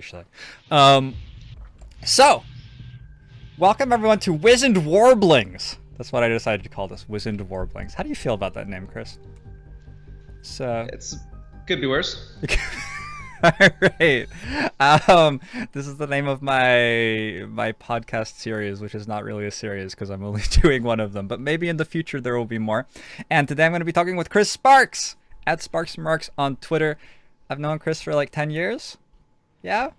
actually. Um, so, welcome everyone to Wizened Warblings. That's what I decided to call this, Wizened Warblings. How do you feel about that name, Chris? So, It's could be worse. all right. This is the name of my podcast series, which is not really a series because I'm only doing one of them. But maybe in the future there will be more. And today I'm going to be talking with Chris Sparks at Sparks Marks on Twitter. I've known Chris for like 10 years. Yeah,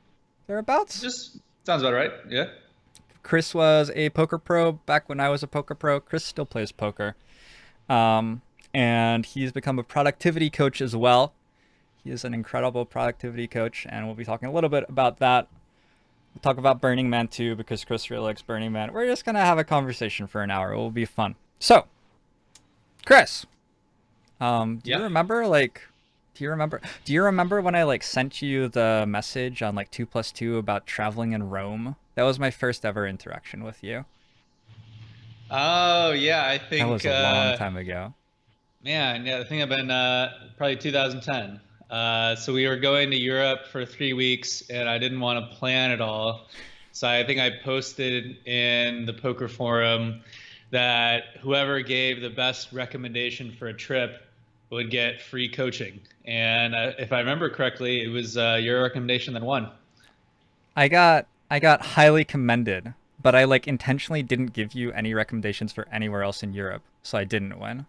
thereabouts. Just sounds about right. Yeah. Chris was a poker pro back when I was a poker pro. Chris still plays poker. Um, and he's become a productivity coach as well. He is an incredible productivity coach, and we'll be talking a little bit about that. We'll talk about Burning Man too, because Chris really likes Burning Man. We're just going to have a conversation for an hour. It will be fun. So, Chris, do you Yeah. remember, do you remember when I sent you the message on 2+2 about traveling in Rome? That was my first ever interaction with you. Oh yeah, I That was think a long time ago. man, yeah, I think I've been probably 2010. So we were going to Europe for 3 weeks, and I didn't want to plan it all. So I think I posted in the poker forum that whoever gave the best recommendation for a trip would get free coaching. And if I remember correctly, it was your recommendation that won. I got highly commended, but I intentionally didn't give you any recommendations for anywhere else in Europe, so I didn't win.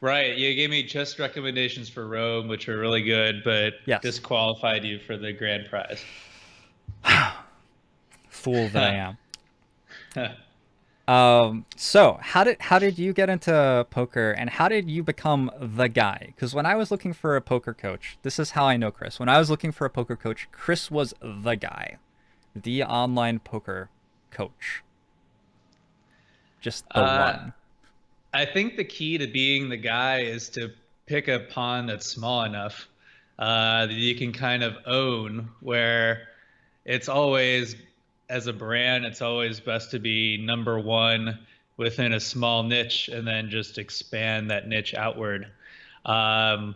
Right. You gave me just recommendations for Rome, which are really good, but Yes. disqualified you for the grand prize. Fool that I am. So how did you get into poker and how did you become the guy? Because when I was looking for a poker coach, this is how I know Chris. When I was looking for a poker coach, Chris was the guy, the online poker coach, just the Uh, one. I think the key to being the guy is to pick a pond that's small enough that you can kind of own, where it's always, as a brand, it's always best to be number one within a small niche and then just expand that niche outward. Um,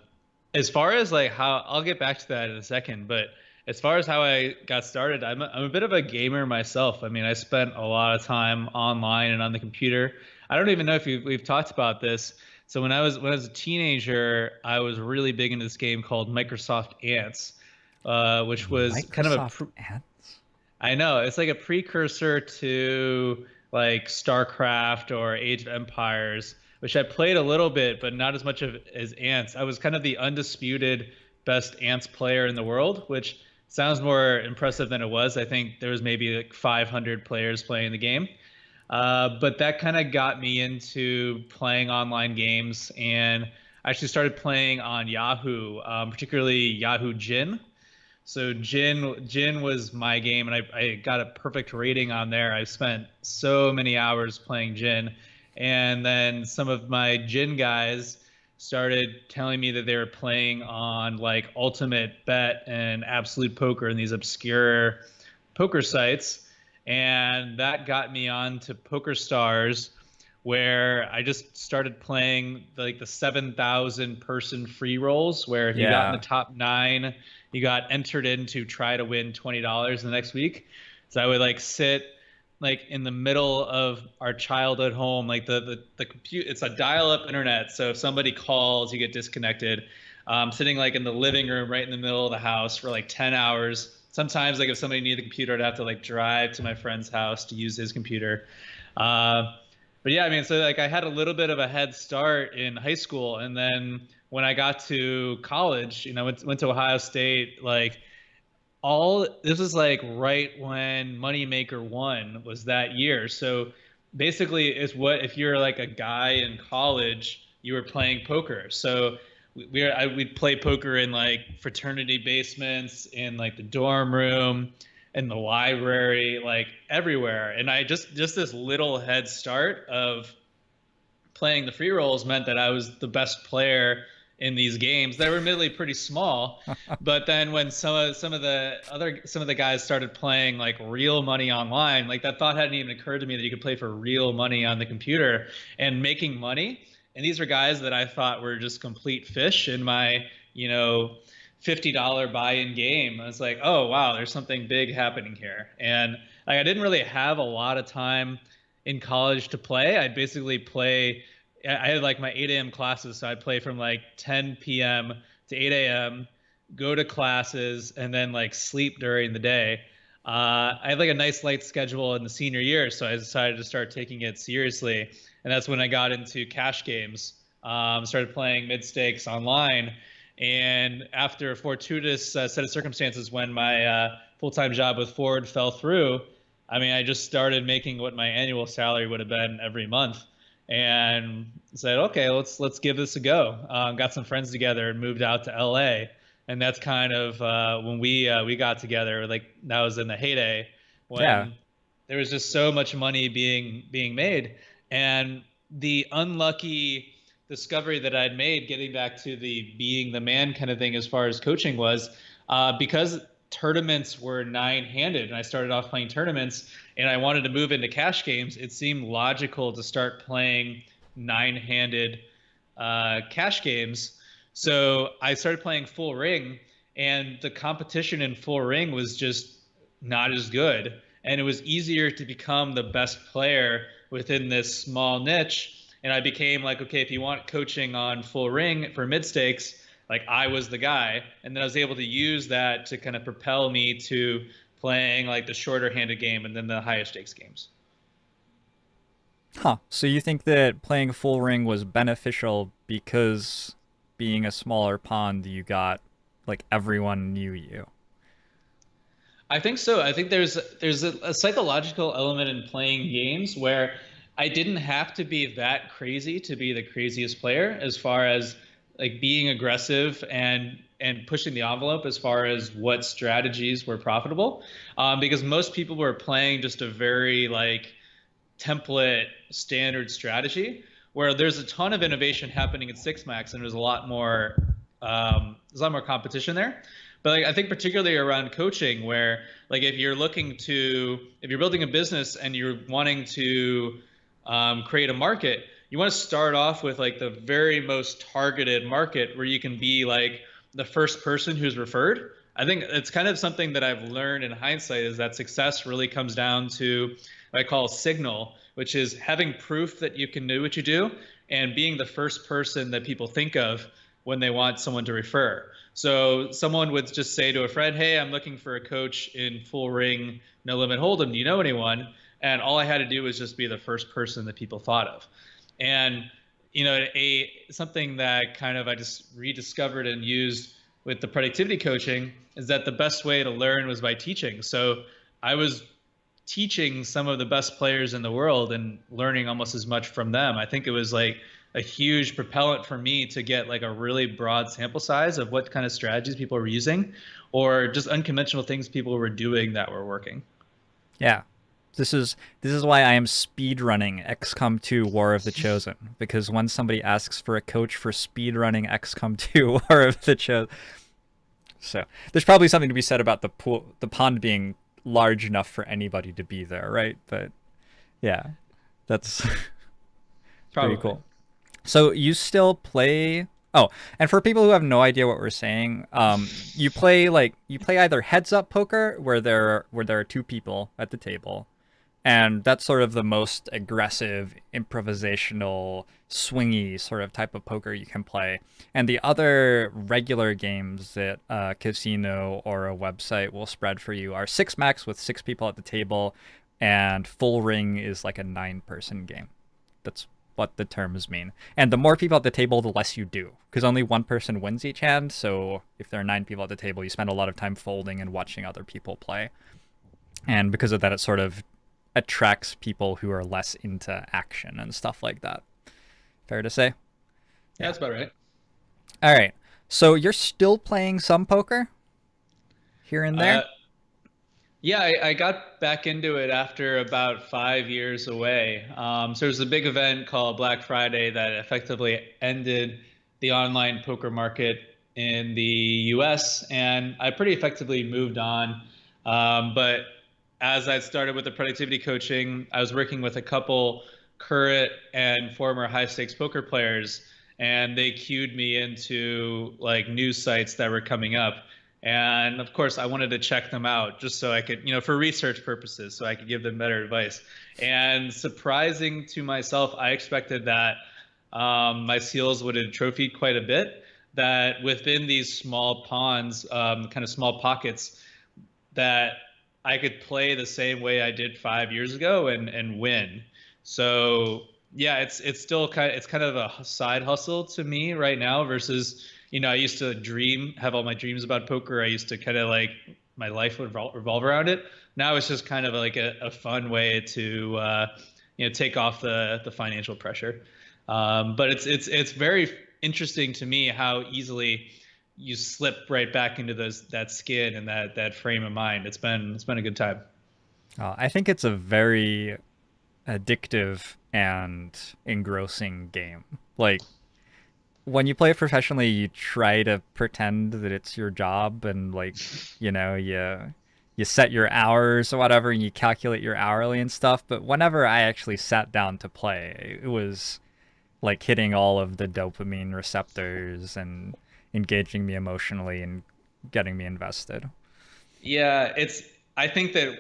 as far as like how, I'll get back to that in a second, but as far as how I got started, I'm a bit of a gamer myself. I mean, I spent a lot of time online and on the computer. I don't even know if we've talked about this. So when I was a teenager, I was really big into this game called Microsoft Ants, which was kind of Microsoft ads? I know it's like a precursor to like StarCraft or Age of Empires, which I played a little bit, but not as much of as Ants. I was kind of the undisputed best Ants player in the world, which sounds more impressive than it was. I think there was maybe like 500 players playing the game. But that kind of got me into playing online games, and I actually started playing on Yahoo, particularly Yahoo Gin. So Jin was my game, and I got a perfect rating on there. I spent so many hours playing Jin, and then some of my Jin guys started telling me that they were playing on like Ultimate Bet and Absolute Poker and these obscure poker sites, and that got me on to Poker Stars, where I just started playing like the 7,000 person free rolls, where if you got in the Yeah. top nine, you got entered in to try to win $20 the next week. So I would like sit like in the middle of our childhood home, like the compute. It's a dial-up internet, so if somebody calls, you get disconnected. Sitting like in the living room, right in the middle of the house for like 10 hours. Sometimes, like if somebody needed the computer, I'd have to like drive to my friend's house to use his computer. Uh, but yeah, I mean, so like I had a little bit of a head start in high school, and then when I got to college, went to Ohio State. Like all this was like right when Moneymaker One was that year. So basically, it's what if you're like a guy in college, you were playing poker. So we'd play poker in like fraternity basements, in like the dorm room, in the library, like everywhere. And I just this little head start of playing the free rolls meant that I was the best player in these games. They were admittedly pretty small, but then when some of the guys started playing like real money online, like that thought hadn't even occurred to me that you could play for real money on the computer and making money. And these are guys that I thought were just complete fish in my, you know, $50 buy-in game. I was like, oh wow, there's something big happening here. And like, I didn't really have a lot of time in college to play. I'd basically play. I had like my 8 a.m. classes, so I'd play from like 10 p.m. to 8 a.m., go to classes, and then like sleep during the day. I had like a nice light schedule in the senior year, so I decided to start taking it seriously, and that's when I got into cash games. Started playing mid stakes online, and after a fortuitous set of circumstances, when my full-time job with Ford fell through, I mean, I just started making what my annual salary would have been every month, and said, okay, let's give this a go. Got some friends together and moved out to LA, and that's kind of when we got together. Like that was in the heyday Yeah. when there was just so much money being made, and the unlucky discovery that I'd made getting back to the being the man kind of thing as far as coaching was because tournaments were nine-handed and I started off playing tournaments and I wanted to move into cash games. It seemed logical to start playing nine-handed cash games. So I started playing full ring, and the competition in full ring was just not as good. And it was easier to become the best player within this small niche. And I became like, okay, if you want coaching on full ring for mid stakes, like I was the guy. And then I was able to use that to kind of propel me to playing like the shorter handed game and then the higher stakes games. Huh. So you think that playing full ring was beneficial because being a smaller pond, you got like everyone knew you. I think so. I think there's a psychological element in playing games where I didn't have to be that crazy to be the craziest player as far as like being aggressive and pushing the envelope as far as what strategies were profitable. Because most people were playing just a very like template standard strategy where there's a ton of innovation happening at Six Max and there's a lot more competition there. But like, I think particularly around coaching, where like if you're building a business and you're wanting to create a market, you want to start off with like the very most targeted market where you can be like the first person who's referred. I think it's kind of something that I've learned in hindsight is that success really comes down to what I call signal, which is having proof that you can do what you do and being the first person that people think of when they want someone to refer. So someone would just say to a friend, hey, I'm looking for a coach in full ring, no limit hold'em. Do you know anyone? And all I had to do was just be the first person that people thought of. And something that kind of I just rediscovered and used with the productivity coaching is that the best way to learn was by teaching. So I was teaching some of the best players in the world and learning almost as much from them. I think it was like a huge propellant for me to get like a really broad sample size of what kind of strategies people were using or just unconventional things people were doing that were working. Yeah. This is why I am speed running XCOM 2 War of the Chosen, because when somebody asks for a coach for speed running XCOM 2 War of the Chosen, so there's probably something to be said about the pond being large enough for anybody to be there, right? But yeah, that's pretty Probably. cool. So you still play? Oh, and for people who have no idea what we're saying, you play either heads up poker where there are two people at the table, and that's sort of the most aggressive, improvisational, swingy sort of type of poker you can play. And the other regular games that a casino or a website will spread for you are six max with six people at the table, and full ring is like a nine-person game. That's what the terms mean. And the more people at the table, the less you do, because only one person wins each hand. So if there are nine people at the table, you spend a lot of time folding and watching other people play. And because of that, it sort of attracts people who are less into action and stuff like that. Fair to say? Yeah, Yeah. that's about right. All right. So you're still playing some poker here and Uh, there? yeah, I got back into it after about 5 years away. So there's a big event called Black Friday that effectively ended the online poker market in the US, and I pretty effectively moved on. But as I started with the productivity coaching, I was working with a couple current and former high stakes poker players, and they queued me into like news sites that were coming up. And of course, I wanted to check them out just so I could, for research purposes, so I could give them better advice. And surprising to myself, I expected that my seals would have trophied quite a bit. That within these small ponds, kind of small pockets, that I could play the same way I did 5 years ago and win. So yeah, it's still kind of a side hustle to me right now versus I used to have all my dreams about poker. I used to kind of like my life would revolve around it. Now it's just kind of like a fun way to take off the financial pressure. But it's very interesting to me how easily you slip right back into that skin and that frame of mind. It's been a good time. I think it's a very addictive and engrossing game. Like when you play it professionally, you try to pretend that it's your job, and like you set your hours or whatever, and you calculate your hourly and stuff. But whenever I actually sat down to play, it was like hitting all of the dopamine receptors and engaging me emotionally and getting me invested. Yeah, I think that,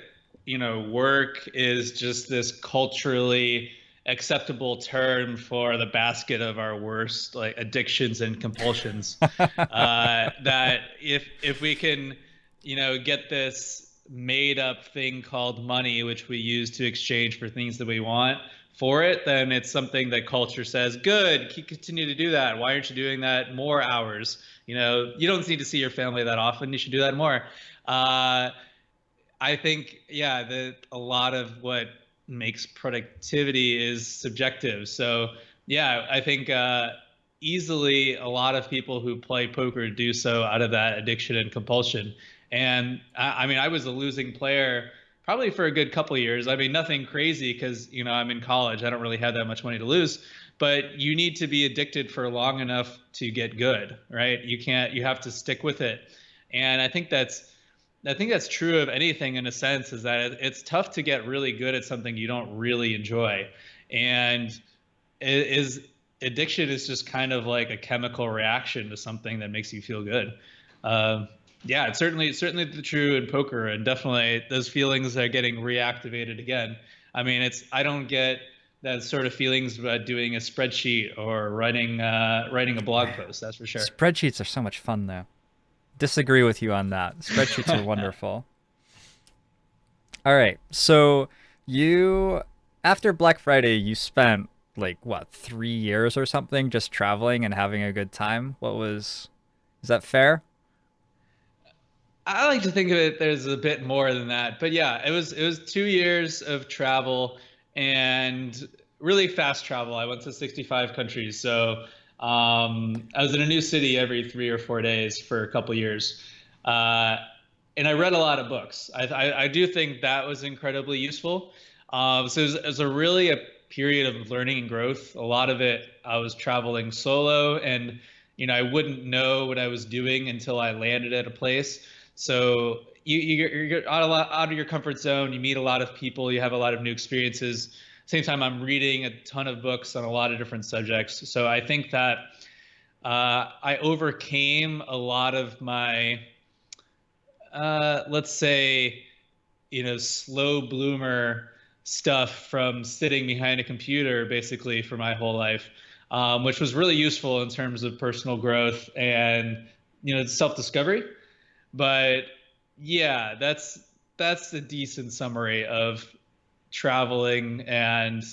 work is just this culturally acceptable term for the basket of our worst like addictions and compulsions. That if we can, get this made up thing called money, which we use to exchange for things that we want for it, then it's something that culture says, good, continue to do that. Why aren't you doing that more hours? You don't need to see your family that often. You should do that more. I think, yeah, that a lot of what makes productivity is subjective. So, yeah, I think easily a lot of people who play poker do so out of that addiction and compulsion. And I mean, I was a losing player probably for a good couple of years. I mean, nothing crazy because, I'm in college. I don't really have that much money to lose. But you need to be addicted for long enough to get good, right? You have to stick with it. And I think that's true of anything in a sense, is that it's tough to get really good at something you don't really enjoy. And addiction is just kind of like a chemical reaction to something that makes you feel good. Yeah, it's certainly true in poker, and definitely those feelings are getting reactivated again. I mean, I don't get that sort of feelings about doing a spreadsheet or writing a blog post. That's for sure. Spreadsheets are so much fun, though. Disagree with you on that. Spreadsheets are wonderful. All right, so after Black Friday, you spent like what, 3 years or something just traveling and having a good time. Is that fair? I like to think of it there's a bit more than that. But yeah, it was 2 years of travel and really fast travel. I went to 65 countries. So I was in a new city every 3 or 4 days for a couple years. And I read a lot of books. I do think that was incredibly useful. So it was a period of learning and growth. A lot of it, I was traveling solo, and I wouldn't know what I was doing until I landed at a place. So you're out of your comfort zone. You meet a lot of people. You have a lot of new experiences. Same time, I'm reading a ton of books on a lot of different subjects. So I think that I overcame a lot of my, let's say, slow bloomer stuff from sitting behind a computer basically for my whole life, which was really useful in terms of personal growth and self-discovery. But yeah, that's a decent summary of traveling and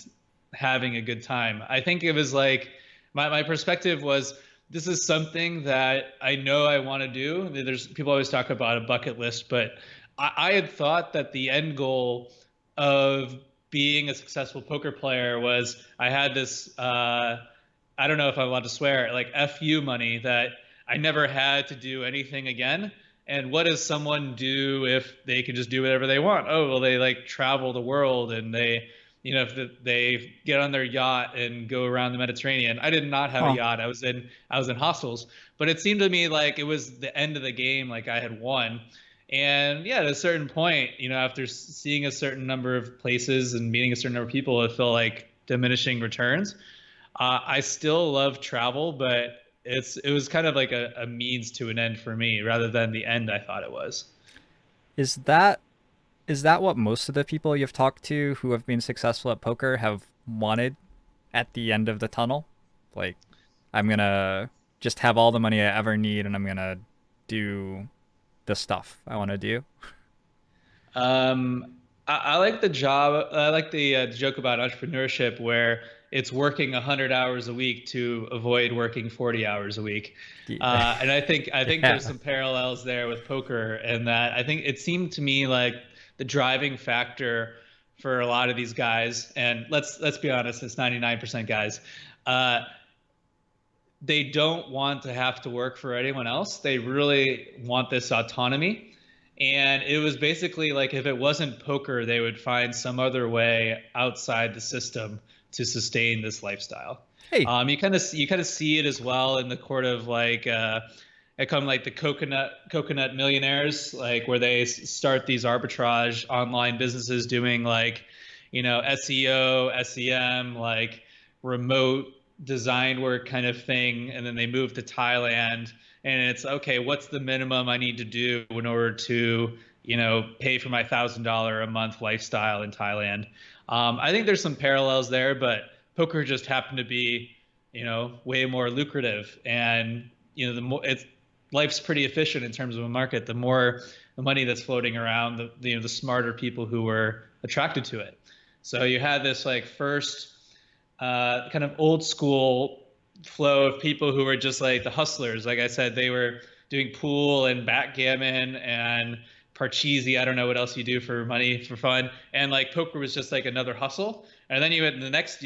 having a good time. I think it was like my perspective was, this is something that I know I want to do. There's people always talk about a bucket list, but I had thought that the end goal of being a successful poker player was I had this I don't know if I'm allowed to swear, like FU money that I never had to do anything again. And what does someone do if they can just do whatever they want? Oh, well, they like travel the world, and if they get on their yacht and go around the Mediterranean. I did not have a yacht. I was in hostels, but it seemed to me like it was the end of the game. Like I had won. And yeah, at a certain point, after seeing a certain number of places and meeting a certain number of people, it felt like diminishing returns. I still love travel, but it was kind of like a means to an end for me rather than the end I thought it was. Is that is that what most of the people you've talked to who have been successful at poker have wanted at the end of the tunnel? Like, I'm gonna just have all the money I ever need, and I'm gonna do the stuff I want to do. I like the job. I like the joke about entrepreneurship where it's working 100 hours a week to avoid working 40 hours a week. Yeah. And I think there's Yeah. some parallels there with poker, and that I think it seemed to me like the driving factor for a lot of these guys, and let's be honest, it's 99% guys. Uh, they don't want to have to work for anyone else. They really want this autonomy. And it was basically like if it wasn't poker, they would find some other way outside the system to sustain this lifestyle. Hey, You kind of see it as well in the court of like it come like the coconut millionaires, like where they start these arbitrage online businesses doing like, SEO, SEM, like remote design work kind of thing, and then they move to Thailand, and it's okay, what's the minimum I need to do in order to, pay for my $1,000 a month lifestyle in Thailand. I think there's some parallels there, but poker just happened to be, way more lucrative, and the more it's life's pretty efficient in terms of a market. The more the money that's floating around, the smarter people who were attracted to it. So you had this like first kind of old school flow of people who were just like the hustlers. Like I said, they were doing pool and backgammon and parcheesi. I don't know what else you do for money for fun. And like poker was just like another hustle. And then you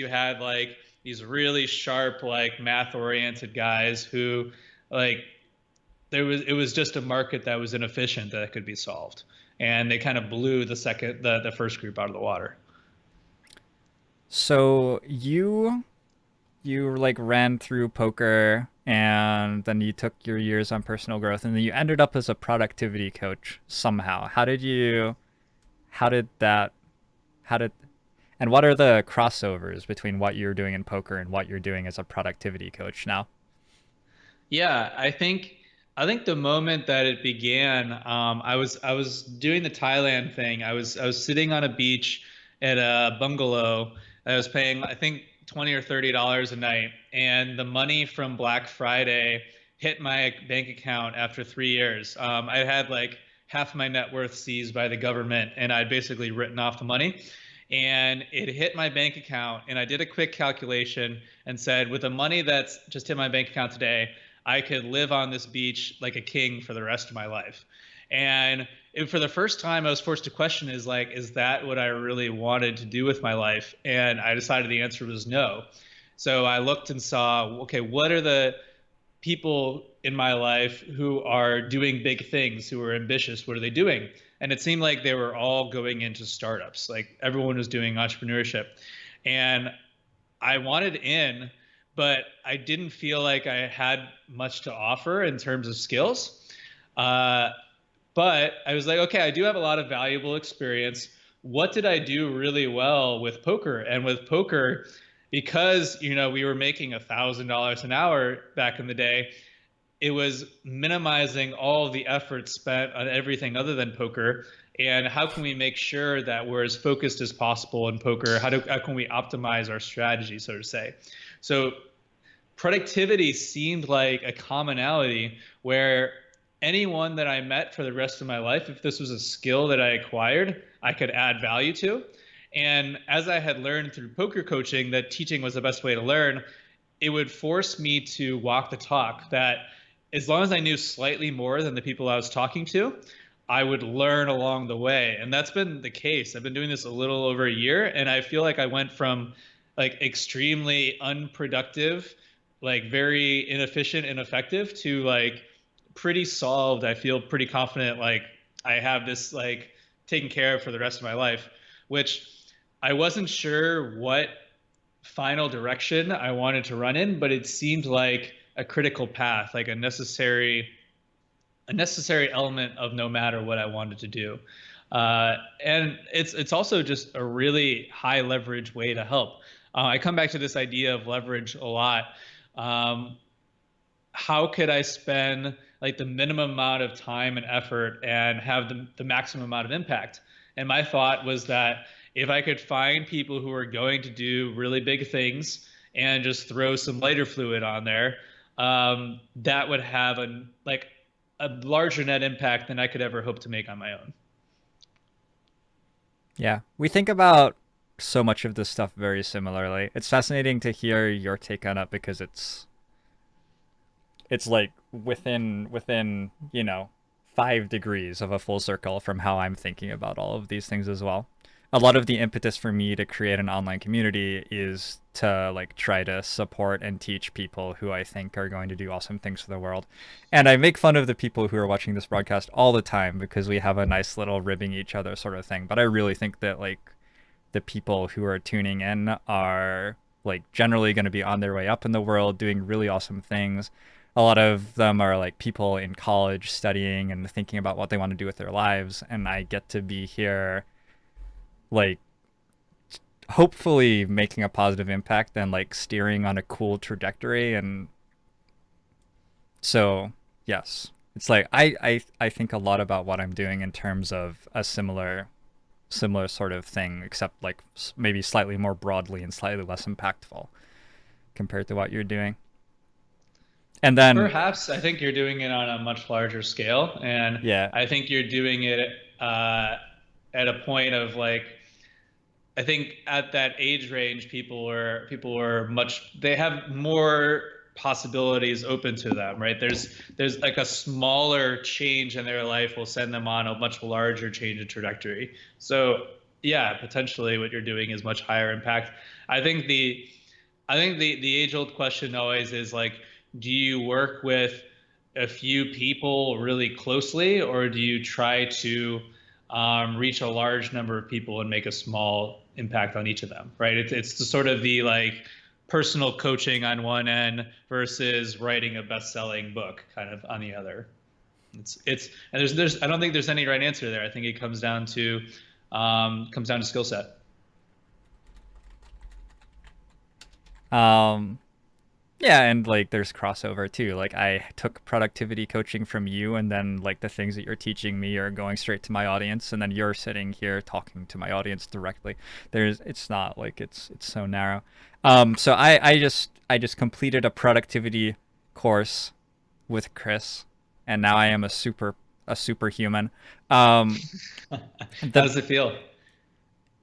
had like these really sharp, like math oriented guys who like it was just a market that was inefficient that could be solved. And they kind of blew the first group out of the water. so you like ran through poker and then you took your years on personal growth and then you ended up as a productivity coach somehow. How did that how did and what are the crossovers between what you're doing in poker and what you're doing as a productivity coach now? Yeah, I think the moment that it began, I was doing the Thailand thing. I was sitting on a beach at a bungalow. I was paying I think $20 or $30 a night, and the money from Black Friday hit my bank account after 3 years. I had like half my net worth seized by the government, and I'd basically written off the money. And it hit my bank account, and I did a quick calculation and said, with the money that's just hit my bank account today, I could live on this beach like a king for the rest of my life. And for the first time, I was forced to question is that what I really wanted to do with my life? And I decided the answer was no. So I looked and saw, okay, what are the people in my life who are doing big things, who are ambitious? What are they doing? And it seemed like they were all going into startups. Like everyone was doing entrepreneurship. And I wanted in, but I didn't feel like I had much to offer in terms of skills. Uh, but I was like, okay, I do have a lot of valuable experience. What did I do really well with poker? And with poker, because we were making $1,000 an hour back in the day, it was minimizing all of the effort spent on everything other than poker. And how can we make sure that we're as focused as possible in poker? How can we optimize our strategy, so to say? So productivity seemed like a commonality where anyone that I met for the rest of my life, if this was a skill that I acquired, I could add value to. And as I had learned through poker coaching that teaching was the best way to learn, it would force me to walk the talk that as long as I knew slightly more than the people I was talking to, I would learn along the way. And that's been the case. I've been doing this a little over a year, and I feel like I went from like extremely unproductive, like very inefficient and ineffective to like pretty solved. I feel pretty confident like I have this like taken care of for the rest of my life, which I wasn't sure what final direction I wanted to run in, but it seemed like a critical path, like a necessary element of no matter what I wanted to do. And it's also just a really high leverage way to help. I come back to this idea of leverage a lot. Um, how could I spend like the minimum amount of time and effort and have the maximum amount of impact? And my thought was that if I could find people who are going to do really big things and just throw some lighter fluid on there, that would have a larger net impact than I could ever hope to make on my own. Yeah, we think about so much of this stuff very similarly. It's fascinating to hear your take on it because it's like within 5 degrees of a full circle from how I'm thinking about all of these things as well. A lot of the impetus for me to create an online community is to like try to support and teach people who I think are going to do awesome things for the world. And I make fun of the people who are watching this broadcast all the time because we have a nice little ribbing each other sort of thing. But I really think that like the people who are tuning in are like generally going to be on their way up in the world doing really awesome things. A lot of them are like people in college studying and thinking about what they want to do with their lives, and I get to be here like hopefully making a positive impact and like steering on a cool trajectory. And so yes, it's like I think a lot about what I'm doing in terms of a similar sort of thing, except like maybe slightly more broadly and slightly less impactful compared to what you're doing. And then Perhaps I think you're doing it on a much larger scale, and yeah, I think you're doing it uh, at a point of like I think at that age range, people are much they have more possibilities open to them, right? There's like a smaller change in their life will send them on a much larger change in trajectory. So yeah, potentially what you're doing is much higher impact. I think the the age old question always is like, do you work with a few people really closely, or do you try to reach a large number of people and make a small impact on each of them, right? It's the sort of the like personal coaching on one end versus writing a best-selling book kind of on the other. It's and there's I don't think there's any right answer there. I think it comes down to skill set. um yeah, and like there's crossover too. Like I took productivity coaching from you, and then like the things that you're teaching me are going straight to my audience, and then you're sitting here talking to my audience directly. It's not like it's so narrow. So I just completed a productivity course with Chris, and now I am a superhuman. Um, How the does it feel?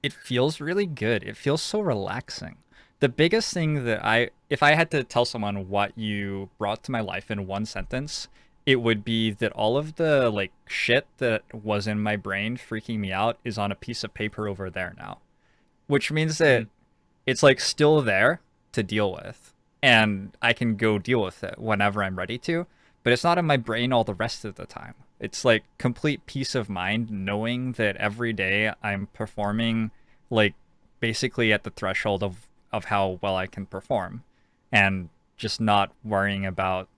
It feels really good. It feels so relaxing. The biggest thing that if I had to tell someone what you brought to my life in one sentence, it would be that all of the like shit that was in my brain freaking me out is on a piece of paper over there now, which means that Mm. it's like still there to deal with, and I can go deal with it whenever I'm ready to, but it's not in my brain all the rest of the time. It's like complete peace of mind knowing that every day I'm performing like basically at the threshold of how well I can perform, and just not worrying about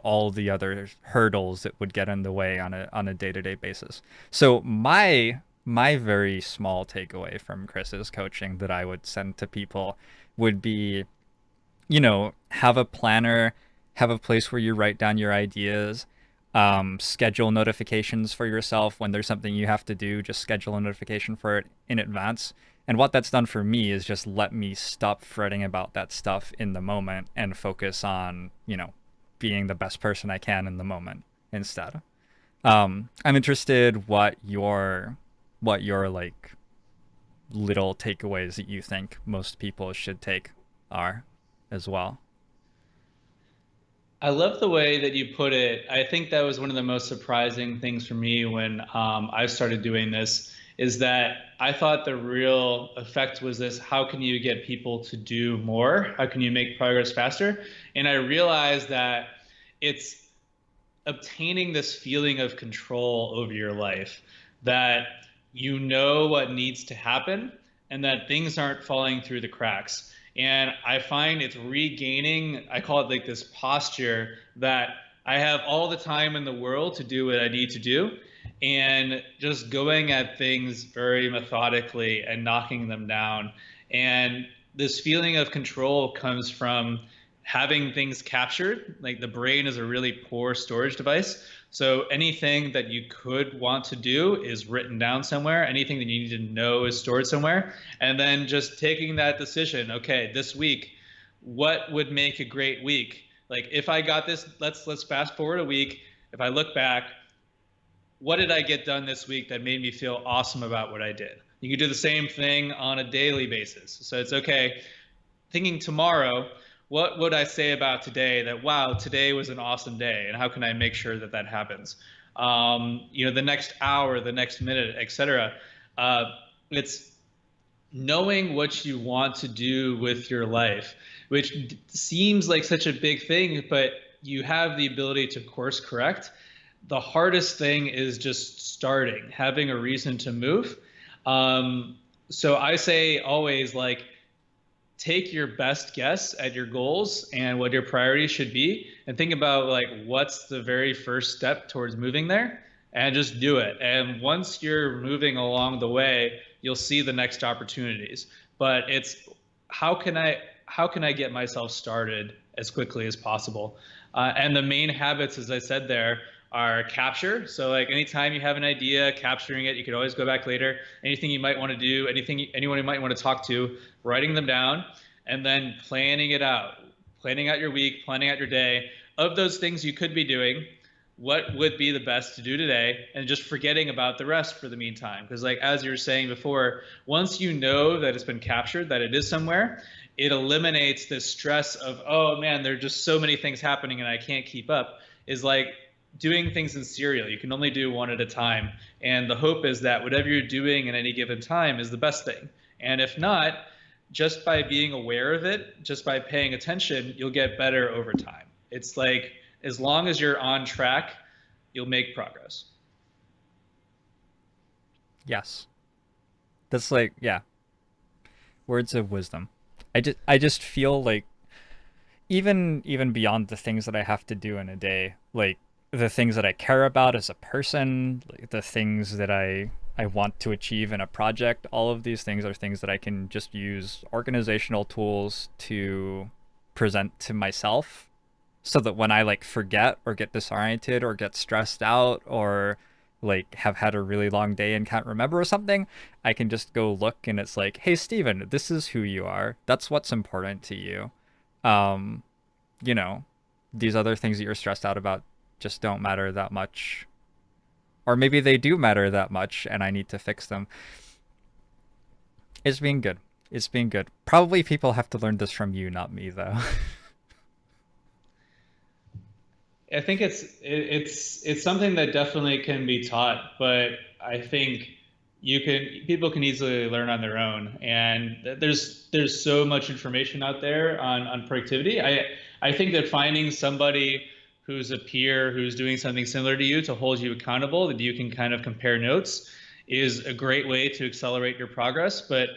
all the other hurdles that would get in the way on a day-to-day basis. So my very small takeaway from Chris's coaching that I would send to people would be, have a planner, have a place where you write down your ideas, schedule notifications for yourself when there's something you have to do, just schedule a notification for it in advance. And what that's done for me is just let me stop fretting about that stuff in the moment and focus on, being the best person I can in the moment instead. I'm interested what your like little takeaways that you think most people should take are as well. I love the way that you put it. I think that was one of the most surprising things for me when I started doing this is that I thought the real effect was this, how can you get people to do more? How can you make progress faster? And I realized that it's obtaining this feeling of control over your life, that you know what needs to happen and that things aren't falling through the cracks. And I find it's regaining, I call it like this posture that I have all the time in the world to do what I need to do, and just going at things very methodically and knocking them down. And this feeling of control comes from having things captured. Like the brain is a really poor storage device. So anything that you could want to do is written down somewhere. Anything that you need to know is stored somewhere. And then just taking that decision, okay, this week, what would make a great week? Like if I got this, let's fast forward a week. If I look back, what did I get done this week that made me feel awesome about what I did? You can do the same thing on a daily basis. So it's okay, thinking tomorrow, what would I say about today that, wow, today was an awesome day, and how can I make sure that that happens? The next hour, the next minute, etc. It's knowing what you want to do with your life, which seems like such a big thing, but you have the ability to course correct. The hardest thing is just starting, having a reason to move. So I say always, like, take your best guess at your goals and what your priorities should be, and think about like what's the very first step towards moving there, and just do it. And once you're moving along the way, you'll see the next opportunities. But it's how can I get myself started as quickly as possible? And the main habits, as I said there, are capture. So like anytime you have an idea, capturing it, you could always go back later. Anything you might want to do, anyone you might want to talk to, writing them down, and then planning it out, planning out your week, planning out your day. Of those things you could be doing, what would be the best to do today, and just forgetting about the rest for the meantime. Because like as you were saying before, once you know that it's been captured, that it is somewhere, it eliminates the stress of, oh man, there are just so many things happening and I can't keep up. Is like doing things in serial. You can only do one at a time. And the hope is that whatever you're doing at any given time is the best thing. And if not, just by being aware of it, just by paying attention, you'll get better over time. It's like, as long as you're on track, you'll make progress. Yes. That's like, yeah, words of wisdom. I just feel like even beyond the things that I have to do in a day, like the things that I care about as a person, like the things that I want to achieve in a project, all of these things are things that I can just use organizational tools to present to myself, so that when I like forget or get disoriented or get stressed out or like have had a really long day and can't remember or something, I can just go look and it's like, hey Steven, this is who you are. That's what's important to you. Um, you know, these other things that you're stressed out about just don't matter that much. Or maybe they do matter that much and I need to fix them. It's been good. It's been good. Probably people have to learn this from you, not me though. I think it's something that definitely can be taught, but I think people can easily learn on their own. And there's so much information out there on productivity. I think that finding somebody who's a peer who's doing something similar to you to hold you accountable, that you can kind of compare notes, is a great way to accelerate your progress. But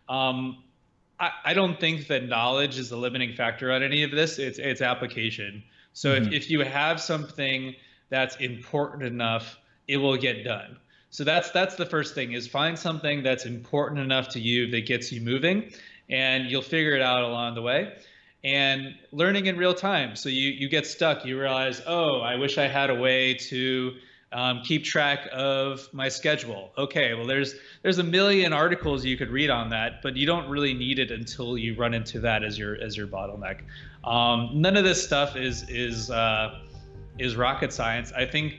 I don't think that knowledge is the limiting factor on any of this. It's application. So Mhm. if you have something that's important enough, it will get done. So that's the first thing, is find something that's important enough to you that gets you moving, and you'll figure it out along the way. And learning in real time. So you get stuck, you realize, oh, I wish I had a way to keep track of my schedule. Okay, well, there's a million articles you could read on that, but you don't really need it until you run into that as your bottleneck. None of this stuff is rocket science. I think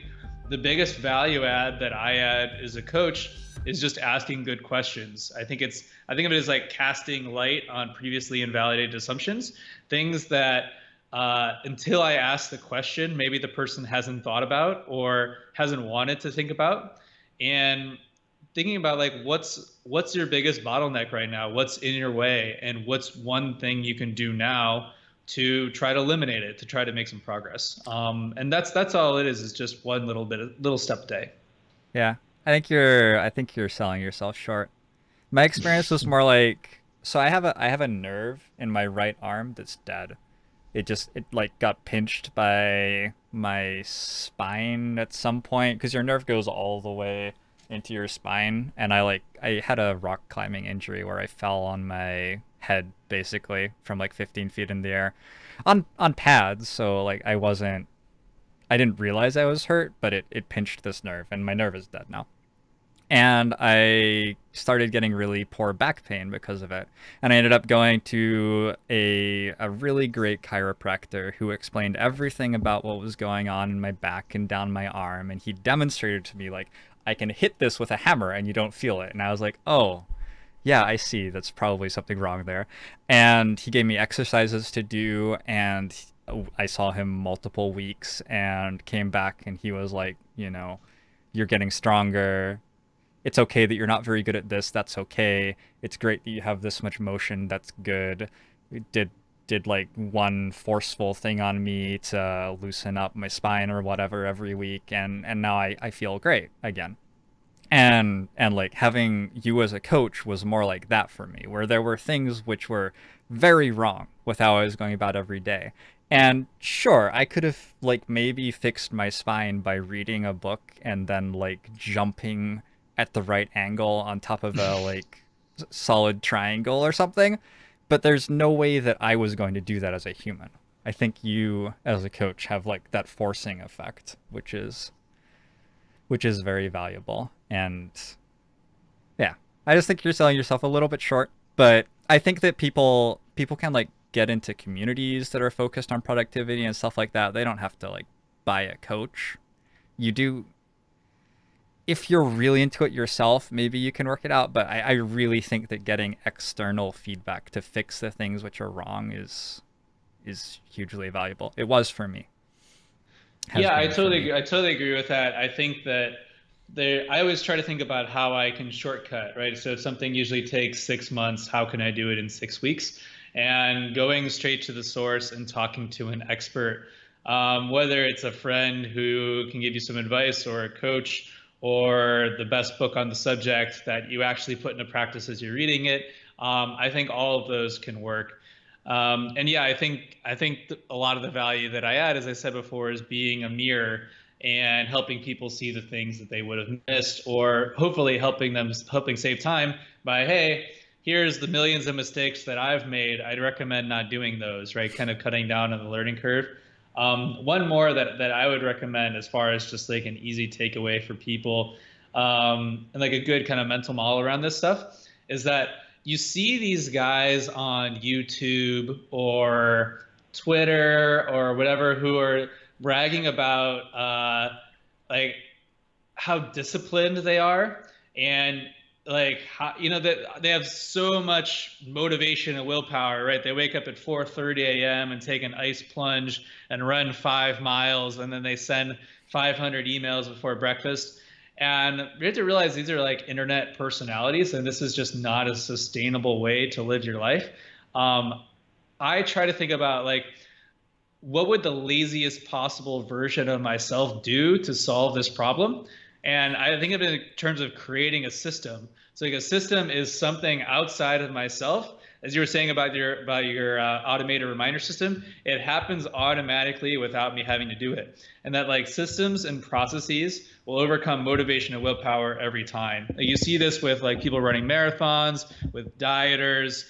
the biggest value add that I add as a coach is just asking good questions. I think of it as like casting light on previously invalidated assumptions, things that until I ask the question, maybe the person hasn't thought about or hasn't wanted to think about. And thinking about like what's your biggest bottleneck right now, what's in your way, and what's one thing you can do now to try to eliminate it, to try to make some progress. And that's all it is just one little step a day. Yeah. I think you're selling yourself short. My experience was more like, so I have a nerve in my right arm that's dead. It like got pinched by my spine at some point, because your nerve goes all the way into your spine, and I had a rock climbing injury where I fell on my head basically from like 15 feet in the air on pads. So like I didn't realize I was hurt, but it pinched this nerve, and my nerve is dead now. And I started getting really poor back pain because of it. And I ended up going to a really great chiropractor who explained everything about what was going on in my back and down my arm. And he demonstrated to me, like, I can hit this with a hammer and you don't feel it. And I was like, oh, yeah, I see. That's probably something wrong there. And he gave me exercises to do, and I saw him multiple weeks and came back, and he was like, you're getting stronger. It's okay that you're not very good at this. That's okay. It's great that you have this much motion. That's good. We did like one forceful thing on me to loosen up my spine or whatever every week, and now I feel great again. And like having you as a coach was more like that for me, where there were things which were very wrong with how I was going about every day. And sure, I could have like maybe fixed my spine by reading a book and then like jumping at the right angle on top of a like solid triangle or something, but there's no way that I was going to do that as a human. I think you as a coach have like that forcing effect, which is very valuable. And yeah, I just think you're selling yourself a little bit short, but I think that people can like get into communities that are focused on productivity and stuff like that. They don't have to like buy a coach. You do, if you're really into it yourself, maybe you can work it out. But I really think that getting external feedback to fix the things which are wrong is hugely valuable. It was for me. Has Yeah, been for me. I totally agree with that. I think that I always try to think about how I can shortcut, right? So if something usually takes 6 months, how can I do it in 6 weeks? And going straight to the source and talking to an expert, whether it's a friend who can give you some advice or a coach or the best book on the subject that you actually put into practice as you're reading it. I think all of those can work. And yeah, I think a lot of the value that I add, as I said before, is being a mirror and helping people see the things that they would have missed, or hopefully helping save time by, hey, here's the millions of mistakes that I've made. I'd recommend not doing those, right? Kind of cutting down on the learning curve. One more that I would recommend as far as just like an easy takeaway for people, and like a good kind of mental model around this stuff, is that you see these guys on YouTube or Twitter or whatever who are bragging about like how disciplined they are, and like how, that they have so much motivation and willpower, right? They wake up at 4:30 a.m. and take an ice plunge and run 5 miles, and then they send 500 emails before breakfast. And you have to realize these are like internet personalities, and this is just not a sustainable way to live your life. I try to think about like, what would the laziest possible version of myself do to solve this problem? And I think of it in terms of creating a system. So like a system is something outside of myself. As you were saying about your automated reminder system, it happens automatically without me having to do it. And that like systems and processes will overcome motivation and willpower every time. Like you see this with like people running marathons, with dieters.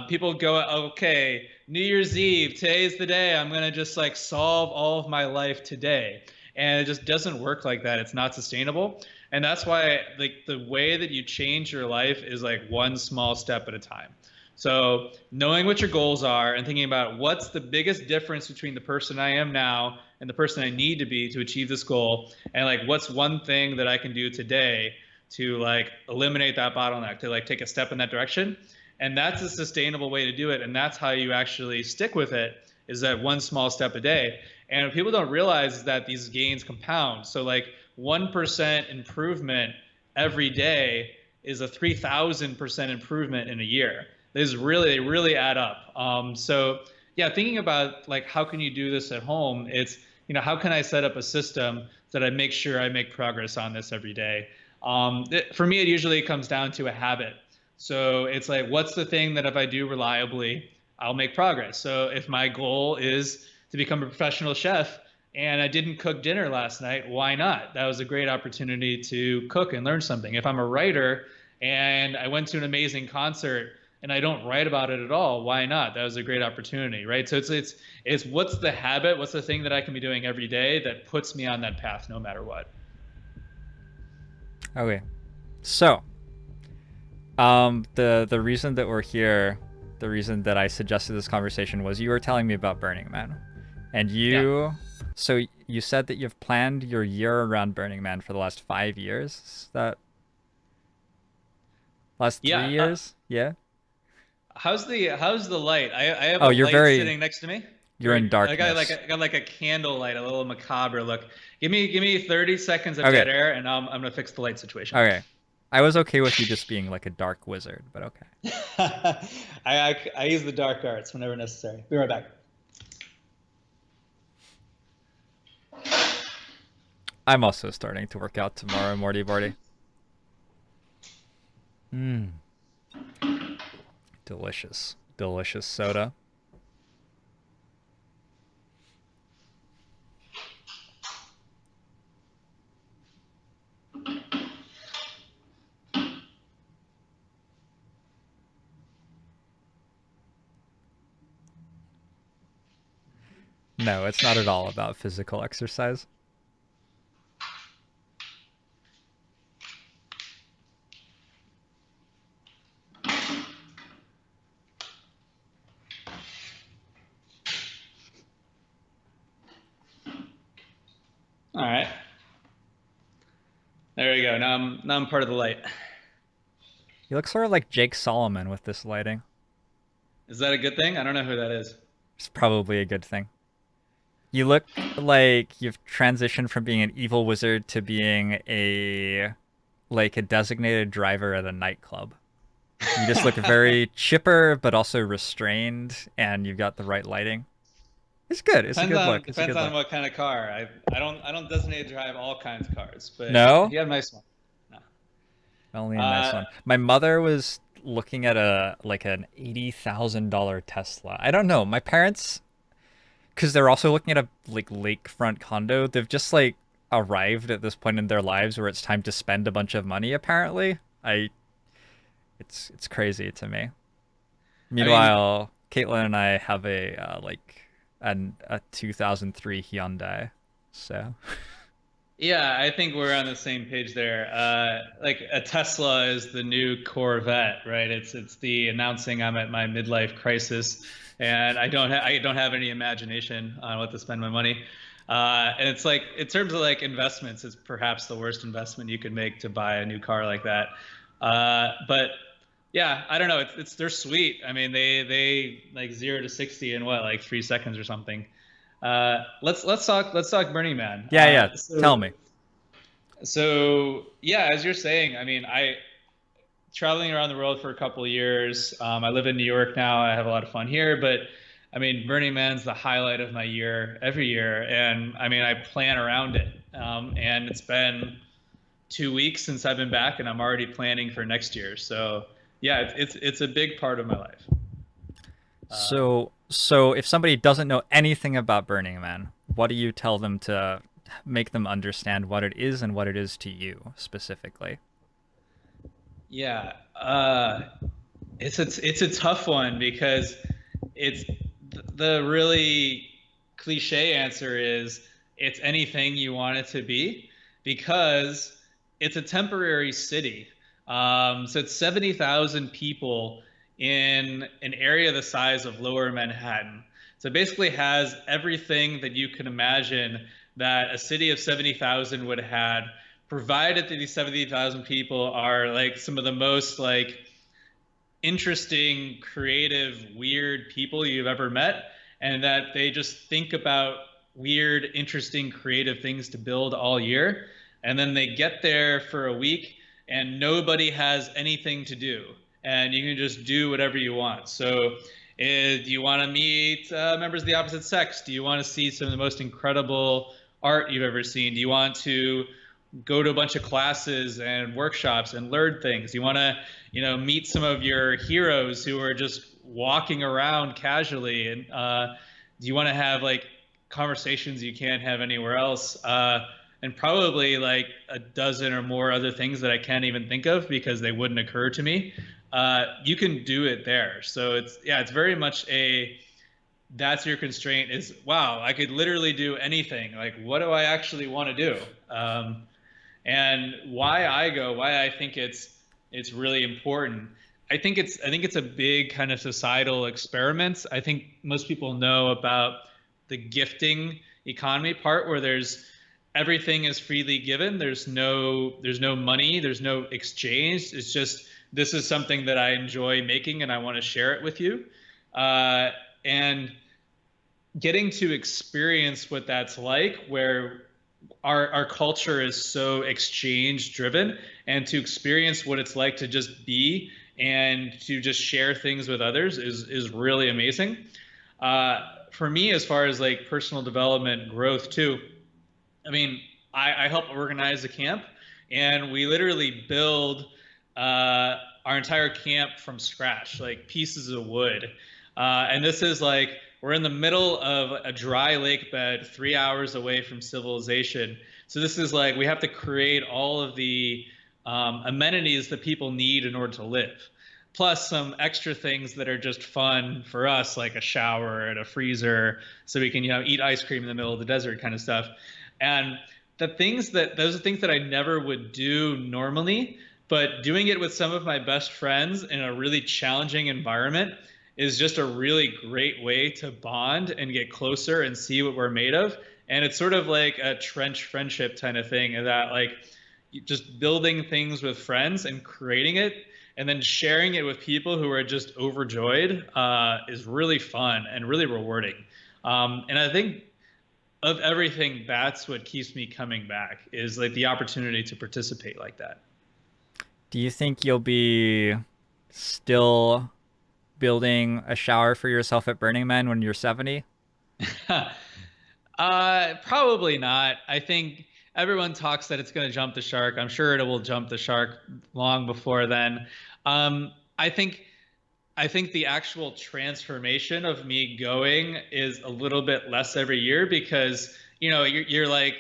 People go, okay, New Year's Eve, today's the day. I'm gonna just like solve all of my life today. And it just doesn't work like that. It's not sustainable. And that's why like the way that you change your life is like one small step at a time. So knowing what your goals are and thinking about what's the biggest difference between the person I am now and the person I need to be to achieve this goal, and like what's one thing that I can do today to like eliminate that bottleneck, to like take a step in that direction. And that's a sustainable way to do it. And that's how you actually stick with it, is that one small step a day. And what people don't realize is that these gains compound. So like 1% improvement every day is a 3,000% improvement in a year. They really add up. So yeah, thinking about like, how can you do this at home? It's, how can I set up a system that I make sure I make progress on this every day? For me, it usually comes down to a habit. So it's like, what's the thing that if I do reliably, I'll make progress? So if my goal is to become a professional chef and I didn't cook dinner last night, why not? That was a great opportunity to cook and learn something. If I'm a writer and I went to an amazing concert and I don't write about it at all, why not? That was a great opportunity, right? So it's what's the habit, what's the thing that I can be doing every day that puts me on that path no matter what. Okay. So, the reason that we're here, the reason that I suggested this conversation was you were telling me about Burning Man, and Yeah. so you said that you've planned your year around Burning Man for the last 5 years. Is that last three Yeah. years? Yeah. How's the light? I have Oh, a light sitting next to me. you're in I darkness. got like a candle light, a little macabre look. Give me 30 seconds of Okay. dead air, and I'm gonna fix the light situation. Okay. I was okay with you just being like a dark wizard, but okay. I use the dark arts whenever necessary. Be right back. I'm also starting to work out tomorrow, Morty Borty. Mmm. Delicious. Delicious soda. No, it's not at all about physical exercise. All right. There we go. Now I'm part of the light. You look sort of like Jake Solomon with this lighting. Is that a good thing? I don't know who that is. It's probably a good thing. You look like you've transitioned from being an evil wizard to being a designated driver at a nightclub. You just look very chipper but also restrained, and you've got the right lighting. It's good. It's a Depends good on look. It's a depends good on look. what kind of car. I don't designate drive all kinds of cars, but if No? you have a nice one. No. Only a nice Uh, one. My mother was looking at an $80,000 Tesla. I don't know. My parents, because they're also looking at a like lakefront condo. They've just like arrived at this point in their lives where it's time to spend a bunch of money. Apparently, it's crazy to me. I mean, Meanwhile, Caitlin and I have a 2003 Hyundai. So yeah, I think we're on the same page there. Like a Tesla is the new Corvette, right? It's the announcing I'm at my midlife crisis, and I don't have any imagination on what to spend my money. And it's like in terms of like investments, it's perhaps the worst investment you could make to buy a new car like that. But yeah, I don't know. It's they're sweet. I mean, they like 0 to 60 in what, like 3 seconds or something. Let's talk Burning Man. yeah, yeah. Tell me. So yeah, as you're saying, I mean, I traveling around the world for a couple of years. I live in New York now. I have a lot of fun here, but I mean, Burning Man's the highlight of my year every year, and I mean, I plan around it. And it's been 2 weeks since I've been back, and I'm already planning for next year. So yeah, it's a big part of my life. So if somebody doesn't know anything about Burning Man, what do you tell them to make them understand what it is and what it is to you specifically? Yeah, it's a tough one because it's the really cliche answer is it's anything you want it to be because it's a temporary city. So it's 70,000 people in an area the size of Lower Manhattan. So it basically has everything that you can imagine that a city of 70,000 would have had, provided that these 70,000 people are like some of the most like interesting, creative, weird people you've ever met, and that they just think about weird, interesting, creative things to build all year. And then they get there for a week and nobody has anything to do. And you can just do whatever you want. So, do you want to meet members of the opposite sex? Do you want to see some of the most incredible art you've ever seen? Do you want to go to a bunch of classes and workshops and learn things? You want to, meet some of your heroes who are just walking around casually, and do you want to have like conversations you can't have anywhere else? and probably like a dozen or more other things that I can't even think of because they wouldn't occur to me. You can do it there. So it's very much a that's your constraint is wow, I could literally do anything. Like, what do I actually want to do? And why I think it's really important. I think it's a big kind of societal experiment. I think most people know about the gifting economy part where there's everything is freely given. There's no money, there's no exchange. It's just this is something that I enjoy making and I want to share it with you. And getting to experience what that's like, where our culture is so exchange driven, and to experience what it's like to just be and to just share things with others is really amazing. For me, as far as like personal development growth too, I mean, I help organize a camp, and we literally build our entire camp from scratch, like pieces of wood. And this is like we're in the middle of a dry lake bed, 3 hours away from civilization. So this is like we have to create all of the amenities that people need in order to live, plus some extra things that are just fun for us, like a shower and a freezer, so we can eat ice cream in the middle of the desert kind of stuff. And those are things that I never would do normally, but doing it with some of my best friends in a really challenging environment is just a really great way to bond and get closer and see what we're made of. And it's sort of like a trench friendship kind of thing, that like just building things with friends and creating it and then sharing it with people who are just overjoyed is really fun and really rewarding. And I think of everything, that's what keeps me coming back, is like the opportunity to participate like that. Do you think you'll be still building a shower for yourself at Burning Man when you're 70? Probably not. I think everyone talks that it's going to jump the shark. I'm sure it will jump the shark long before then. Um, I think I think the actual transformation of me going is a little bit less every year because, you're like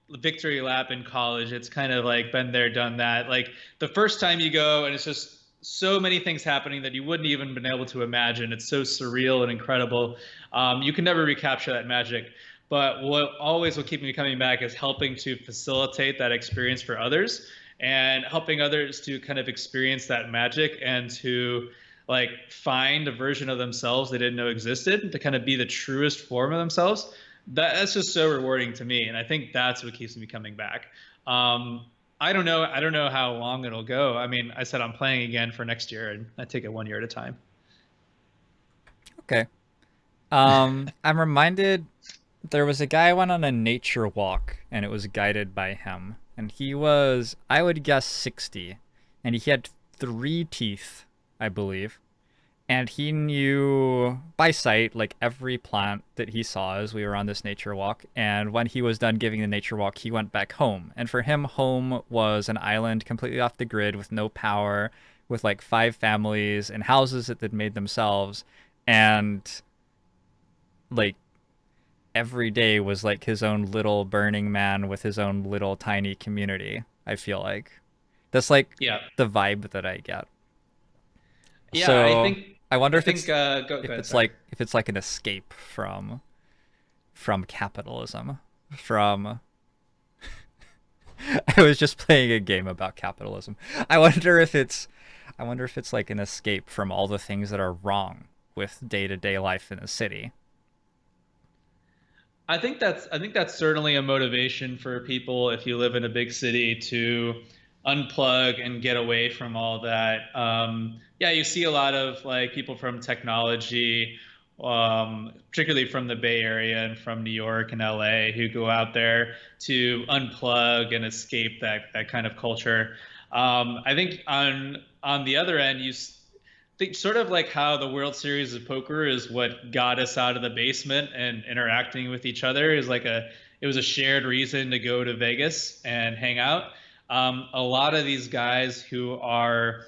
victory lap in college. It's kind of like been there, done that. Like the first time you go and it's just so many things happening that you wouldn't even been able to imagine. It's so surreal and incredible. You can never recapture that magic. But what always will keep me coming back is helping to facilitate that experience for others and helping others to kind of experience that magic and to like find a version of themselves they didn't know existed, to kind of be the truest form of themselves. That's just so rewarding to me, and I think that's what keeps me coming back. I don't know. I don't know how long it'll go. I mean, I said I'm planning again for next year, and I take it 1 year at a time. Okay. I'm reminded there was a guy who went on a nature walk, and it was guided by him. And he was, I would guess, 60. And he had 3 teeth, I believe. And he knew by sight, like, every plant that he saw as we were on this nature walk. And when he was done giving the nature walk, he went back home. And for him, home was an island completely off the grid with no power, with like 5 families and houses that they'd made themselves. And like every day was like his own little Burning Man with his own little tiny community. I feel like that's like Yeah. the vibe that I get. Yeah, I So think I wonder I if think it's go ahead, sorry. if it's like an escape from capitalism. From I was just playing a game about capitalism. I wonder if it's I wonder if it's like an escape from all the things that are wrong with day-to-day life in a city. I think that's certainly a motivation for people if you live in a big city to unplug and get away from all that. Yeah, you see a lot of like people from technology, particularly from the Bay Area and from New York and LA, who go out there to unplug and escape that kind of culture. I think on the other end, think sort of like how the World Series of Poker is what got us out of the basement and interacting with each other is like it was a shared reason to go to Vegas and hang out. A lot of these guys who are,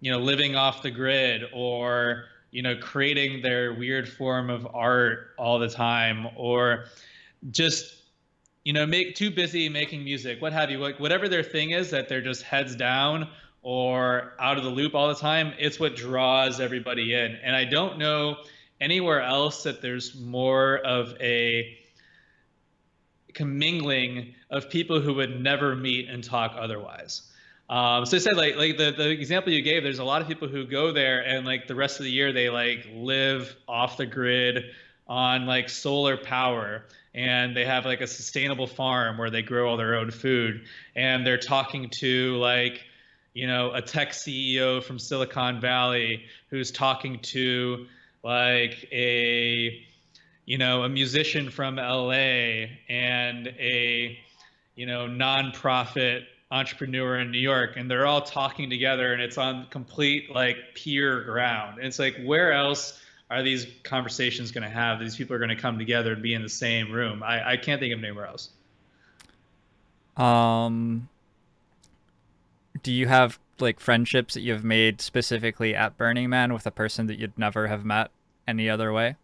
living off the grid or, creating their weird form of art all the time or just make too busy making music, what have you, like whatever their thing is that they're just heads down or out of the loop all the time, it's what draws everybody in. And I don't know anywhere else that there's more of a commingling of people who would never meet and talk otherwise. So I said, like the example you gave, there's a lot of people who go there and like the rest of the year they like live off the grid on like solar power, and they have like a sustainable farm where they grow all their own food, and they're talking to like a tech CEO from Silicon Valley who's talking to like a musician from LA and a nonprofit entrepreneur in New York, and they're all talking together, and it's on complete like peer ground. And it's like, where else are these conversations going to have? These people are going to come together and be in the same room. I can't think of anywhere else. Um, do you have like friendships that you've made specifically at Burning Man with a person that you'd never have met any other way?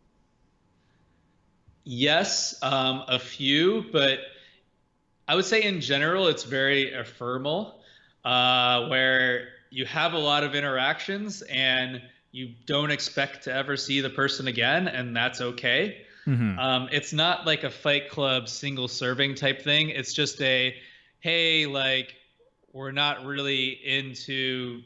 Yes, a few, but I would say in general, it's very ephemeral, where you have a lot of interactions and you don't expect to ever see the person again, and that's okay. Mm-hmm. It's not like a Fight Club single serving type thing. It's just hey, like, we're not really into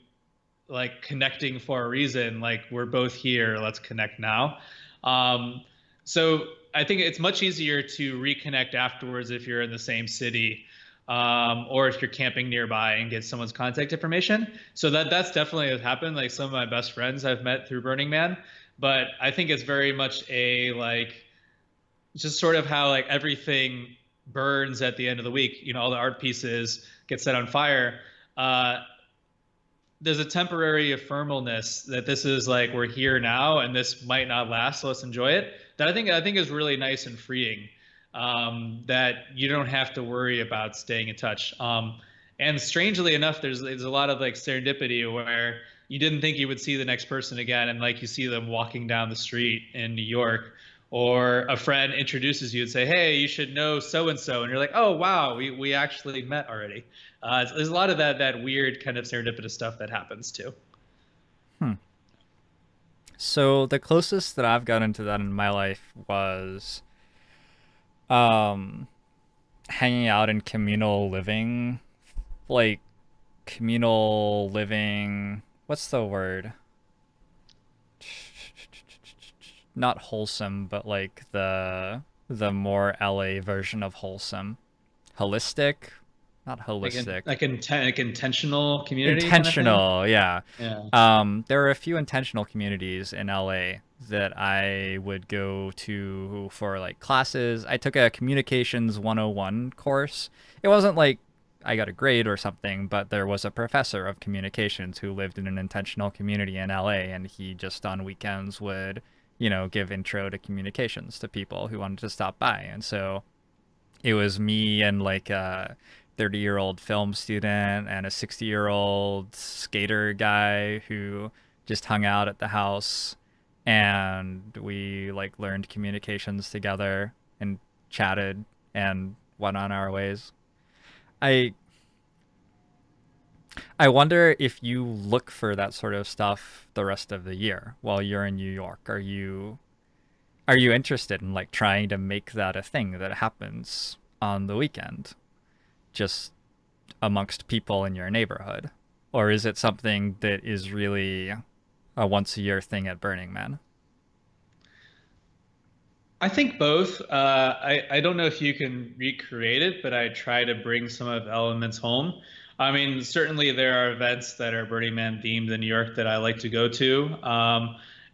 like connecting for a reason. Like, we're both here. Let's connect now. Um, so I think it's much easier to reconnect afterwards if you're in the same city, or if you're camping nearby and get someone's contact information. So that's definitely what happened. Like some of my best friends I've met through Burning Man, but I think it's very much a like just sort of how like everything burns at the end of the week. All the art pieces get set on fire. There's a temporary ephemeralness that this is like we're here now and this might not last, so let's enjoy it. That I think is really nice and freeing. That you don't have to worry about staying in touch. And strangely enough, there's a lot of like serendipity where you didn't think you would see the next person again, and like you see them walking down the street in New York, or a friend introduces you and say, "Hey, you should know so and so," and you're like, "Oh wow, we actually met already." There's a lot of that weird kind of serendipitous stuff that happens too. Hmm. So the closest that I've gotten to that in my life was um hanging out in communal living, like communal living, what's the word? Not wholesome, but like the more LA version of wholesome. Holistic? Not holistic. Like intentional community kind of thing. Intentional, yeah. Yeah. There are a few intentional communities in LA that I would go to for like classes. I took a communications 101 course. It wasn't like I got a grade or something, but there was a professor of communications who lived in an intentional community in LA, and he just on weekends would, give intro to communications to people who wanted to stop by. And so it was me and like a 30-year-old film student and a 60-year-old skater guy who just hung out at the house, and we like learned communications together and chatted and went on our ways. I I wonder if you look for that sort of stuff the rest of the year while you're in New York. Are you interested in like trying to make that a thing that happens on the weekend, just amongst people in your neighborhood? Or is it something that is really a once a year thing at Burning Man? I think both. I don't know if you can recreate it, but I try to bring some of the elements home. I mean, certainly there are events that are Burning Man themed in New York that I like to go to,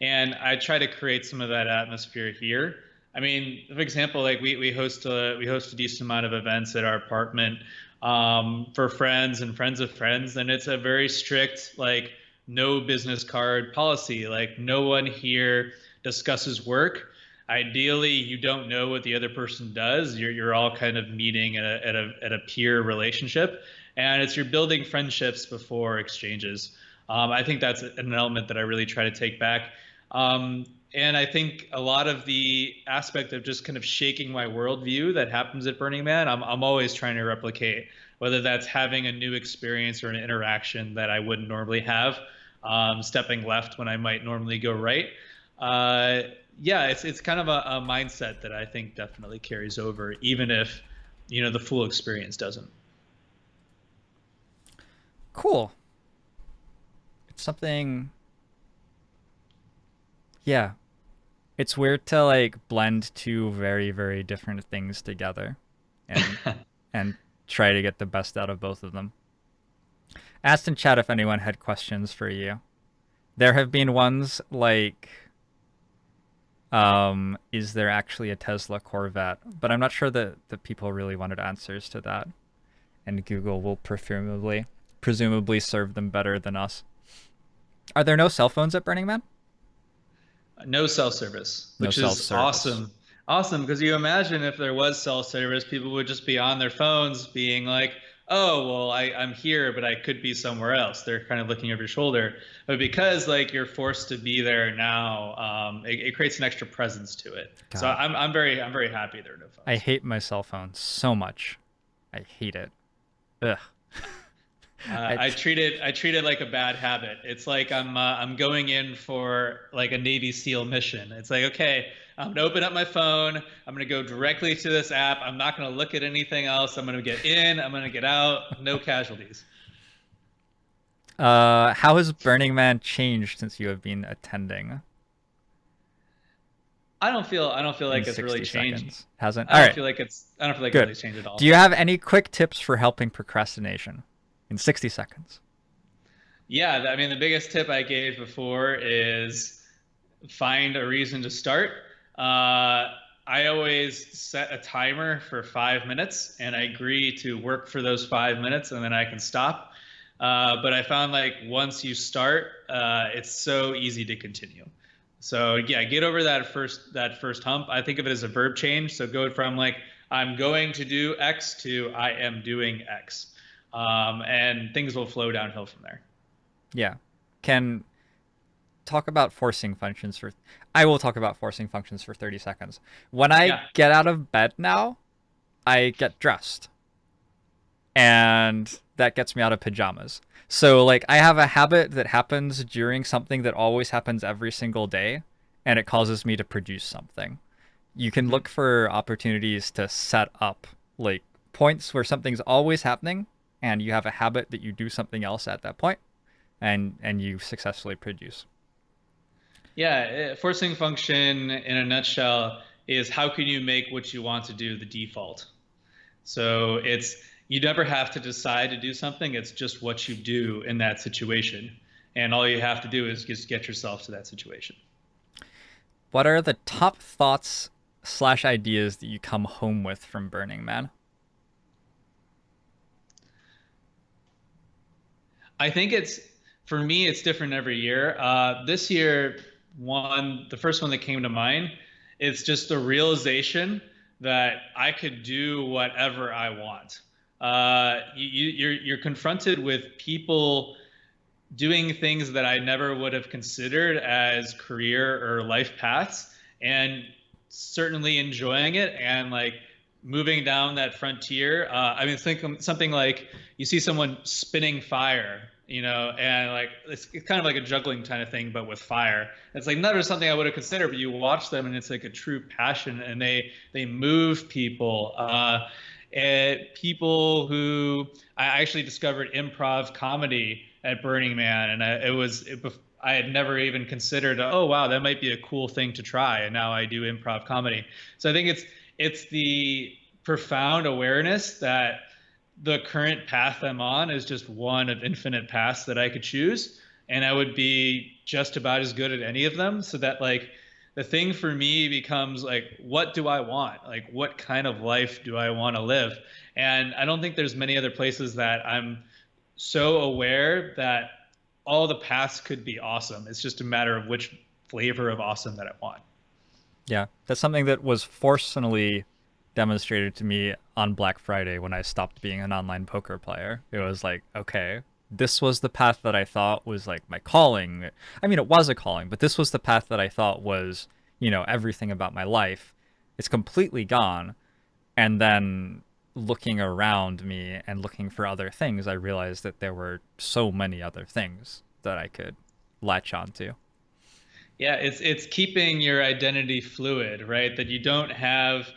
and I try to create some of that atmosphere here. I mean, for example, like we host a decent amount of events at our apartment, for friends and friends of friends, and it's a very strict like no business card policy. Like no one here discusses work. Ideally, you don't know what the other person does. You're all kind of meeting at a peer relationship, and you're building friendships before exchanges. I think that's an element that I really try to take back. and I think a lot of the aspect of just kind of shaking my worldview that happens at Burning Man, I'm always trying to replicate, whether that's having a new experience or an interaction that I wouldn't normally have, stepping left when I might normally go right. Uh, yeah, it's kind of a mindset that I think definitely carries over, even if the full experience doesn't. Cool. It's something. Yeah, it's weird to like blend two very, very different things together, and and try to get the best out of both of them. Asked in chat if anyone had questions for you. There have been ones like, is there actually a Tesla Corvette? But I'm not sure that the people really wanted answers to that, and Google will presumably serve them better than us. Are there no cell phones at Burning Man? No cell service, No which cell is service. awesome. Awesome, because you imagine if there was cell service, people would just be on their phones being like, oh, well, I'm here, but I could be somewhere else. They're kind of looking over your shoulder. But because like you're forced to be there now, it creates an extra presence to it. So God, I'm very happy there are no I phones. hate my cell phone so much. I hate it. Ugh. I, I treat it like a bad habit. It's like I'm going in for like a Navy SEAL mission. It's like, okay, I'm gonna open up my phone. I'm gonna go directly to this app. I'm not gonna look at anything else. I'm gonna get in. I'm gonna get out. No casualties. how has Burning Man changed since you have been attending I don't feel in like it's really 60 changed. seconds? Hasn't? I All don't right, feel like it good. really changed at Do all. you have any quick tips for helping procrastination in 60 seconds? Yeah, I mean the biggest tip I gave before is find a reason to start. I always set a timer for 5 minutes, and I agree to work for those 5 minutes, and then I can stop. But I found like once you start, it's so easy to continue. So yeah, get over that first hump. I think of it as a verb change. So go from like I'm going to do X to I am doing X, and things will flow downhill from there. Yeah. Can talk about forcing functions for I will talk about forcing functions for 30 seconds. When I Yeah. get out of bed now, I get dressed. And that gets me out of pajamas. So like I have a habit that happens during something that always happens every single day, and it causes me to produce something. You can Mhm. look for opportunities to set up like points where something's always happening and you have a habit that you do something else at that point and you successfully produce. Yeah, forcing function in a nutshell is how can you make what you want to do the default? So it's you never have to decide to do something, it's just what you do in that situation. And all you have to do is just get yourself to that situation. What are the top thoughts slash ideas that you come home with from Burning Man? I think it's for me, it's different every year. This year, the first one that came to mind, it's just the realization that I could do whatever I want. You're confronted with people doing things that I never would have considered as career or life paths, and certainly enjoying it and like moving down that frontier. I mean, think something like you see someone spinning fire, and like it's kind of like a juggling kind of thing, but with fire. It's like never something I would have considered, but you watch them and it's like a true passion, and they move people. And people who I actually discovered improv comedy at Burning Man, and I had never even considered. Oh wow, that might be a cool thing to try, and now I do improv comedy. So I think it's the profound awareness that the current path I'm on is just one of infinite paths that I could choose, and I would be just about as good at any of them. So that like the thing for me becomes like, what do I want? Like, what kind of life do I want to live? And I don't think there's many other places that I'm so aware that all the paths could be awesome. It's just a matter of which flavor of awesome that I want. Yeah, that's something that was forcefully demonstrated to me on Black Friday when I stopped being an online poker player. It was like, okay, this was the path that I thought was like my calling. I mean, it was a calling, but this was the path that I thought was, everything about my life. It's completely gone. And then looking around me and looking for other things, I realized that there were so many other things that I could latch onto. Yeah, it's keeping your identity fluid, right? That you don't have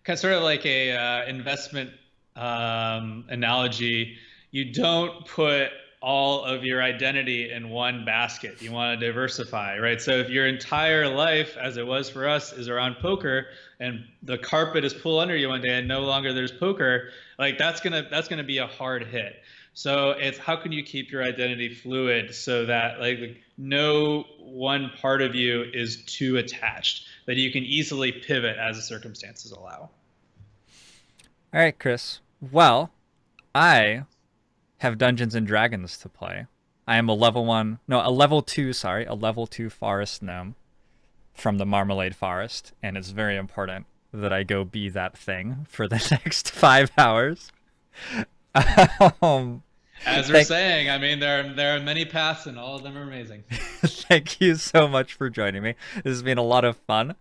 kind of sort of like a investment analogy. You don't put all of your identity in one basket. You want to diversify, right? So if your entire life, as it was for us, is around poker, and the carpet is pulled under you one day, and no longer there's poker, like that's gonna be a hard hit. So it's how can you keep your identity fluid so that like no one part of you is too attached, that you can easily pivot as the circumstances allow. All right, Chris. Well, I have Dungeons and Dragons to play. I am a level 1, no, a level 2, sorry, a level 2 forest gnome from the Marmalade Forest, and it's very important that I go be that thing for the next 5 hours. um, As we're saying, I mean, there are many paths, and all of them are amazing. Thank you so much for joining me. This has been a lot of fun.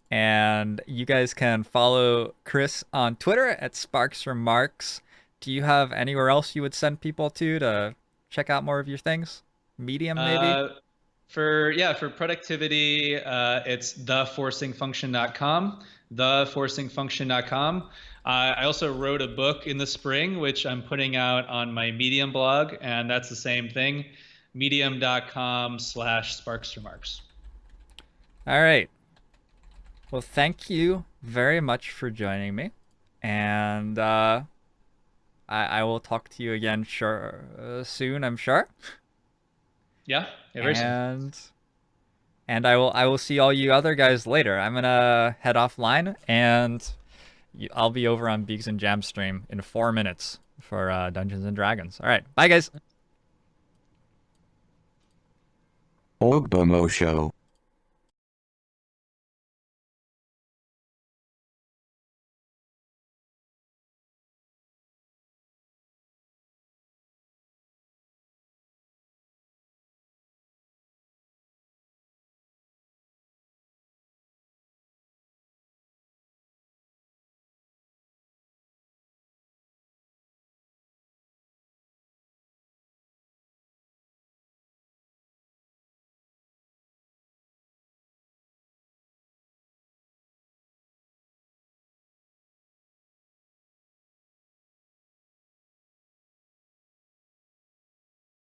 And you guys can follow Chris on Twitter at Sparks Remarks. Do you have anywhere else you would send people to check out more of your things? Medium, maybe? For productivity, it's theforcingfunction.com, theforcingfunction.com. I also wrote a book in the spring, which I'm putting out on my Medium blog, and that's the same thing, medium.com/sparksremarks. All right. Well, thank you very much for joining me, and I will talk to you again soon, I'm sure. Yeah, very soon. And I will see all you other guys later. I'm gonna head offline, and I'll be over on Beaks and Jam stream in 4 minutes for Dungeons and Dragons. All right, bye guys. Ogbomo Show.